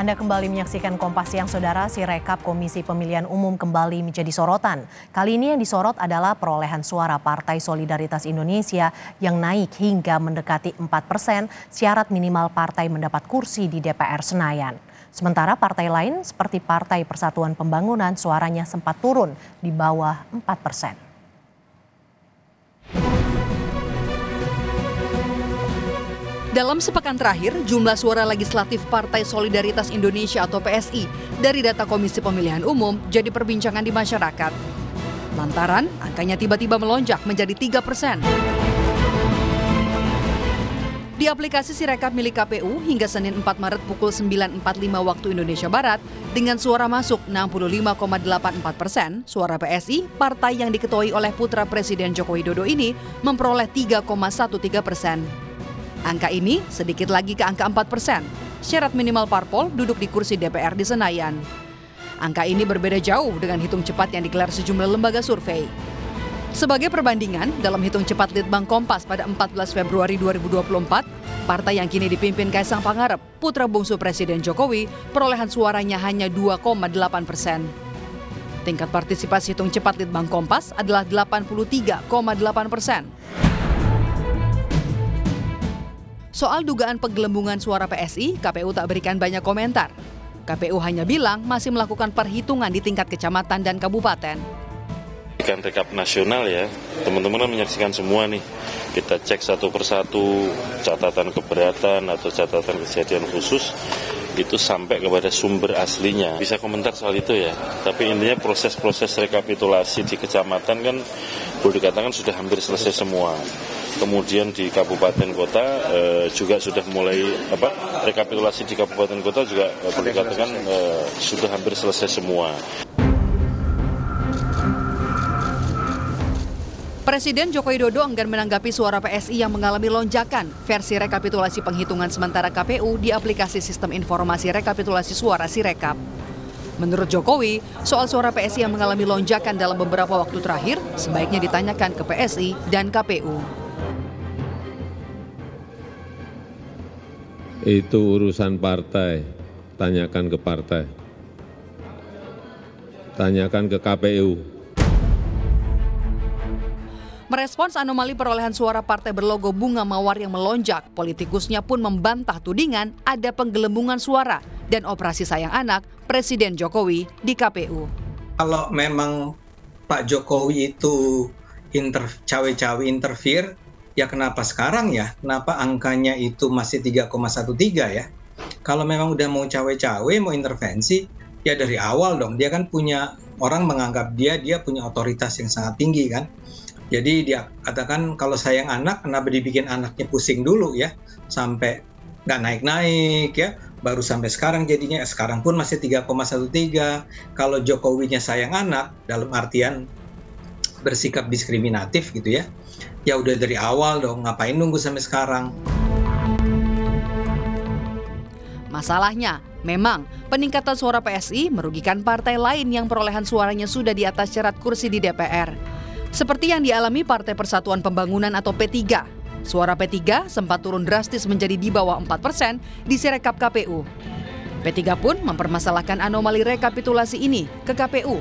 Anda kembali menyaksikan Kompas Siang, Saudara. Sirekap Komisi Pemilihan Umum kembali menjadi sorotan. Kali ini yang disorot adalah perolehan suara Partai Solidaritas Indonesia yang naik hingga mendekati 4%, syarat minimal partai mendapat kursi di DPR Senayan. Sementara partai lain seperti Partai Persatuan Pembangunan suaranya sempat turun di bawah 4%. Dalam sepekan terakhir, jumlah suara legislatif Partai Solidaritas Indonesia atau PSI dari data Komisi Pemilihan Umum jadi perbincangan di masyarakat. Lantaran angkanya tiba-tiba melonjak menjadi 3%. Di aplikasi Sirekap milik KPU hingga Senin 4 Maret pukul 9.45 waktu Indonesia Barat, dengan suara masuk 65,84%, suara PSI, partai yang diketuai oleh putra Presiden Joko Widodo ini, memperoleh 3,13%. Angka ini sedikit lagi ke angka 4%. Syarat minimal parpol duduk di kursi DPR di Senayan. Angka ini berbeda jauh dengan hitung cepat yang digelar sejumlah lembaga survei. Sebagai perbandingan, dalam hitung cepat Litbang Kompas pada 14 Februari 2024, partai yang kini dipimpin Kaisang Pangarep, putra bungsu Presiden Jokowi, perolehan suaranya hanya 2,8%. Tingkat partisipasi hitung cepat Litbang Kompas adalah 83,8%. Soal dugaan penggelembungan suara PSI, KPU tak berikan banyak komentar. KPU hanya bilang masih melakukan perhitungan di tingkat kecamatan dan kabupaten. Kan rekap nasional ya, teman-teman menyaksikan semua nih. Kita cek satu persatu catatan keberatan atau catatan kejadian khusus, itu sampai kepada sumber aslinya. Bisa komentar soal itu ya, tapi intinya proses-proses rekapitulasi di kecamatan kan boleh dikatakan sudah hampir selesai semua. Kemudian di kabupaten kota juga sudah mulai rekapitulasi di kabupaten kota juga boleh dikatakan sudah hampir selesai semua. Presiden Joko Widodo enggan menanggapi suara PSI yang mengalami lonjakan versi rekapitulasi penghitungan sementara KPU di aplikasi Sistem Informasi Rekapitulasi Suara Sirekap. Menurut Jokowi, soal suara PSI yang mengalami lonjakan dalam beberapa waktu terakhir sebaiknya ditanyakan ke PSI dan KPU. Itu urusan partai, tanyakan ke partai, tanyakan ke KPU. Merespons anomali perolehan suara partai berlogo bunga mawar yang melonjak, politikusnya pun membantah tudingan ada penggelembungan suara dan operasi sayang anak Presiden Jokowi di KPU. Kalau memang Pak Jokowi itu cawe-cawe interfere, ya kenapa sekarang ya? Kenapa angkanya itu masih 3,13 ya? Kalau memang udah mau cawe-cawe, mau intervensi, ya dari awal dong. Dia kan punya, orang menganggap dia punya otoritas yang sangat tinggi kan. Jadi dia katakan kalau sayang anak, kenapa dibikin anaknya pusing dulu ya, sampai nggak naik-naik ya, baru sampai sekarang jadinya, sekarang pun masih 3,13. Kalau Jokowinya sayang anak, dalam artian bersikap diskriminatif gitu ya, ya udah dari awal dong, ngapain nunggu sampai sekarang. Masalahnya, memang peningkatan suara PSI merugikan partai lain yang perolehan suaranya sudah di atas syarat kursi di DPR. Seperti yang dialami Partai Persatuan Pembangunan atau P3. Suara P3 sempat turun drastis menjadi di bawah 4% di Sirekap KPU. P3 pun mempermasalahkan anomali rekapitulasi ini ke KPU.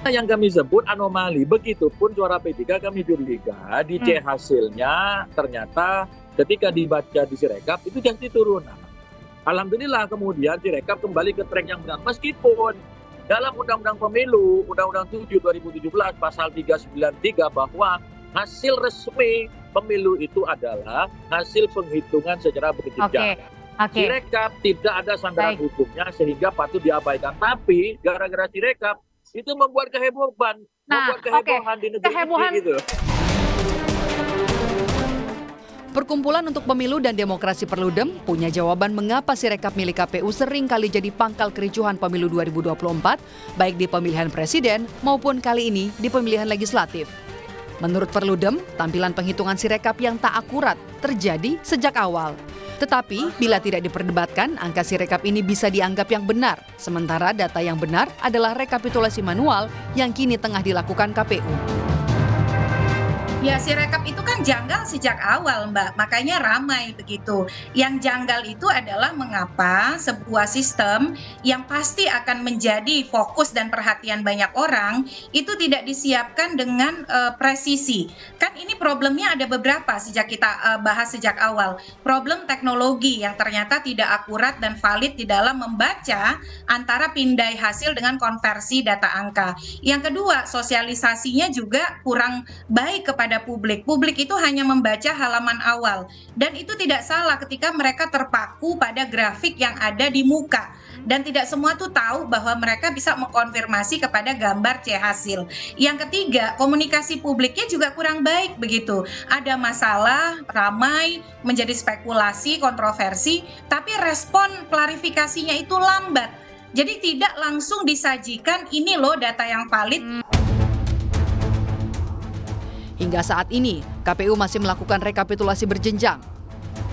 Yang kami sebut anomali, begitupun suara P3 kami curiga, dicek hasilnya ternyata ketika dibaca di Sirekap itu jadi turun. Alhamdulillah kemudian Sirekap kembali ke track yang benar, meskipun dalam Undang-Undang Pemilu, Undang-Undang 7 2017 pasal 393 bahwa hasil resmi pemilu itu adalah hasil penghitungan secara berjenjang. Sirekap tidak ada sandaran hukumnya sehingga patut diabaikan. Tapi gara-gara Sirekap itu membuat kehebohan, di negeri ini gitu. Perkumpulan untuk Pemilu dan Demokrasi Perludem punya jawaban mengapa Sirekap milik KPU sering kali jadi pangkal kericuhan pemilu 2024, baik di pemilihan presiden maupun kali ini di pemilihan legislatif. Menurut Perludem, tampilan penghitungan Sirekap yang tak akurat terjadi sejak awal. Tetapi bila tidak diperdebatkan, angka Sirekap ini bisa dianggap yang benar. Sementara data yang benar adalah rekapitulasi manual yang kini tengah dilakukan KPU. Ya, Sirekap itu kan janggal sejak awal, Mbak. Makanya ramai begitu. Yang janggal itu adalah mengapa sebuah sistem yang pasti akan menjadi fokus dan perhatian banyak orang itu tidak disiapkan dengan presisi. Kan ini problemnya ada beberapa sejak kita bahas sejak awal. Problem teknologi yang ternyata tidak akurat dan valid di dalam membaca antara pindai hasil dengan konversi data angka. Yang kedua, sosialisasinya juga kurang baik kepada publik. Publik itu hanya membaca halaman awal dan itu tidak salah ketika mereka terpaku pada grafik yang ada di muka dan tidak semua tuh tahu bahwa mereka bisa mengkonfirmasi kepada gambar C hasil. Yang ketiga, komunikasi publiknya juga kurang baik begitu. Ada masalah, ramai, menjadi spekulasi, kontroversi, tapi respon klarifikasinya itu lambat. Jadi tidak langsung disajikan ini loh data yang valid. Hingga saat ini, KPU masih melakukan rekapitulasi berjenjang.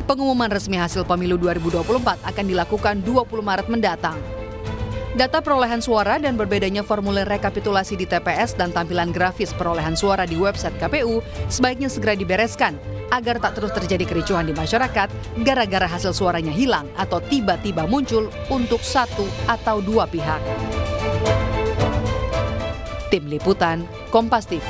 Pengumuman resmi hasil pemilu 2024 akan dilakukan 20 Maret mendatang. Data perolehan suara dan berbedanya formulir rekapitulasi di TPS dan tampilan grafis perolehan suara di website KPU sebaiknya segera dibereskan agar tak terus terjadi kericuhan di masyarakat gara-gara hasil suaranya hilang atau tiba-tiba muncul untuk satu atau dua pihak. Tim Liputan, Kompas TV.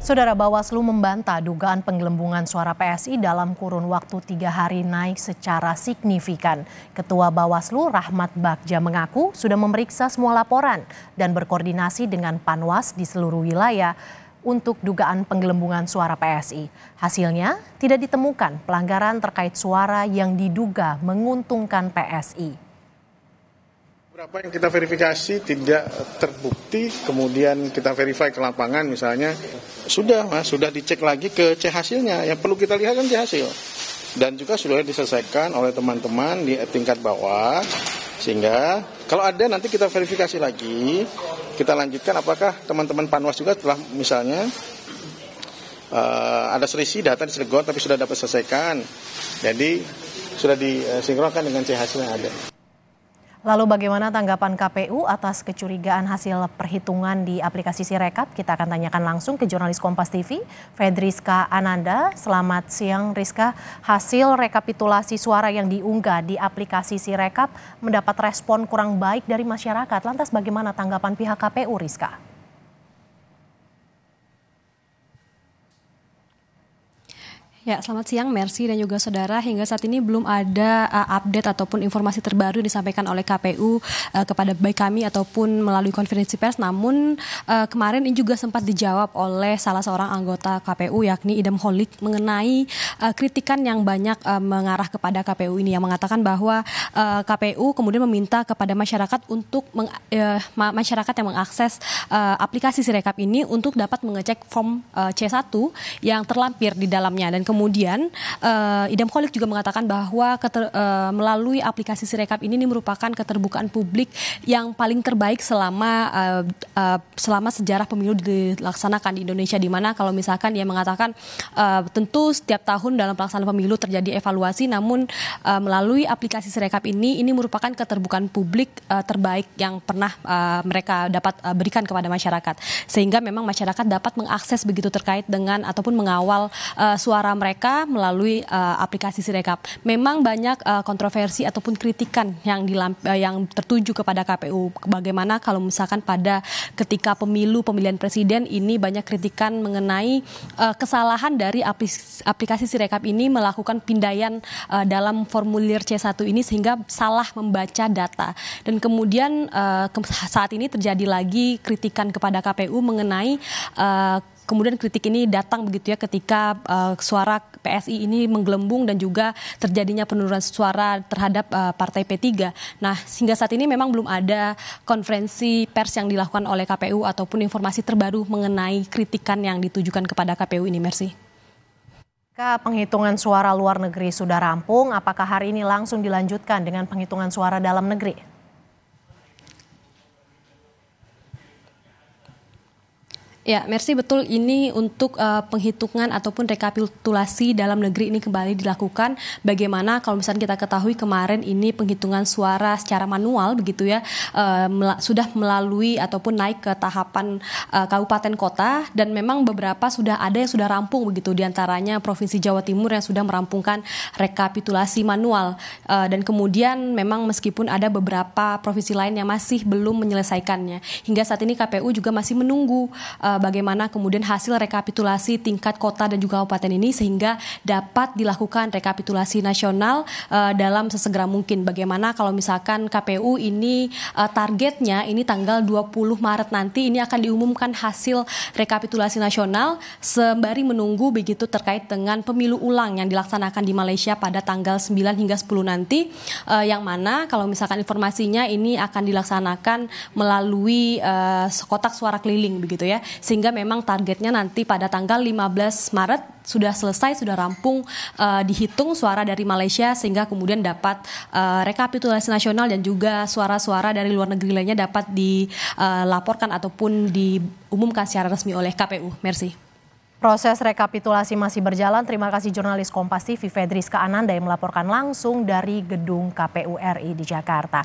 Saudara, Bawaslu membantah dugaan penggelembungan suara PSI dalam kurun waktu 3 hari naik secara signifikan. Ketua Bawaslu Rahmat Bagja mengaku sudah memeriksa semua laporan dan berkoordinasi dengan Panwas di seluruh wilayah untuk dugaan penggelembungan suara PSI. Hasilnya tidak ditemukan pelanggaran terkait suara yang diduga menguntungkan PSI. Beberapa yang kita verifikasi tidak terbukti, kemudian kita verify ke lapangan misalnya, sudah dicek lagi ke C hasilnya, yang perlu kita lihat kan C hasil. Dan juga sudah diselesaikan oleh teman-teman di tingkat bawah, sehingga kalau ada nanti kita verifikasi lagi, kita lanjutkan apakah teman-teman Panwas juga telah misalnya ada selisih data di Cilegon tapi sudah dapat selesaikan, jadi sudah disinkronkan dengan C hasil yang ada. Lalu bagaimana tanggapan KPU atas kecurigaan hasil perhitungan di aplikasi Sirekap? Kita akan tanyakan langsung ke jurnalis Kompas TV, Fedriska Ananda. Selamat siang Rizka, hasil rekapitulasi suara yang diunggah di aplikasi Sirekap mendapat respon kurang baik dari masyarakat. Lantas bagaimana tanggapan pihak KPU, Rizka? Ya, selamat siang Mercy dan juga saudara. Hingga saat ini belum ada update ataupun informasi terbaru disampaikan oleh KPU kepada baik kami ataupun melalui konferensi pers. Namun kemarin ini juga sempat dijawab oleh salah seorang anggota KPU yakni Idam Holik mengenai kritikan yang banyak mengarah kepada KPU ini, yang mengatakan bahwa KPU kemudian meminta kepada masyarakat untuk masyarakat yang mengakses aplikasi Sirekap ini untuk dapat mengecek form C1 yang terlampir di dalamnya. Dan kemudian Idam Holik juga mengatakan bahwa melalui aplikasi Sirekap ini merupakan keterbukaan publik yang paling terbaik selama sejarah pemilu dilaksanakan di Indonesia, di mana kalau misalkan dia mengatakan tentu setiap tahun dalam pelaksanaan pemilu terjadi evaluasi, namun melalui aplikasi Sirekap ini merupakan keterbukaan publik terbaik yang pernah mereka dapat berikan kepada masyarakat, sehingga memang masyarakat dapat mengakses begitu terkait dengan ataupun mengawal suara mereka melalui aplikasi Sirekap. Memang banyak kontroversi ataupun kritikan yang tertuju kepada KPU. Bagaimana kalau misalkan pada ketika pemilihan presiden ini banyak kritikan mengenai kesalahan dari aplikasi Sirekap ini melakukan pindaian dalam formulir C1 ini sehingga salah membaca data. Dan kemudian saat ini terjadi lagi kritikan kepada KPU mengenai kemudian kritik ini datang begitu ya ketika suara PSI ini menggelembung dan juga terjadinya penurunan suara terhadap partai P3. Nah, hingga saat ini memang belum ada konferensi pers yang dilakukan oleh KPU ataupun informasi terbaru mengenai kritikan yang ditujukan kepada KPU ini, Mercy. Penghitungan suara luar negeri sudah rampung, apakah hari ini langsung dilanjutkan dengan penghitungan suara dalam negeri? Ya, Mercy, betul, ini untuk penghitungan ataupun rekapitulasi dalam negeri ini kembali dilakukan. Bagaimana kalau misalnya kita ketahui kemarin ini penghitungan suara secara manual begitu ya, sudah melalui ataupun naik ke tahapan kabupaten kota, dan memang beberapa sudah ada yang sudah rampung begitu, diantaranya Provinsi Jawa Timur yang sudah merampungkan rekapitulasi manual, dan kemudian memang meskipun ada beberapa provinsi lain yang masih belum menyelesaikannya. Hingga saat ini KPU juga masih menunggu bagaimana kemudian hasil rekapitulasi tingkat kota dan juga kabupaten ini sehingga dapat dilakukan rekapitulasi nasional dalam sesegera mungkin. Bagaimana kalau misalkan KPU ini targetnya ini tanggal 20 Maret nanti ini akan diumumkan hasil rekapitulasi nasional sembari menunggu begitu terkait dengan pemilu ulang yang dilaksanakan di Malaysia pada tanggal 9 hingga 10 nanti, yang mana kalau misalkan informasinya ini akan dilaksanakan melalui kotak suara keliling begitu ya. Sehingga memang targetnya nanti pada tanggal 15 Maret sudah selesai, sudah rampung dihitung suara dari Malaysia sehingga kemudian dapat rekapitulasi nasional dan juga suara-suara dari luar negeri lainnya dapat dilaporkan ataupun diumumkan secara resmi oleh KPU. Mercy. Proses rekapitulasi masih berjalan. Terima kasih jurnalis Kompas TV Fedriska Ananda yang melaporkan langsung dari gedung KPU RI di Jakarta.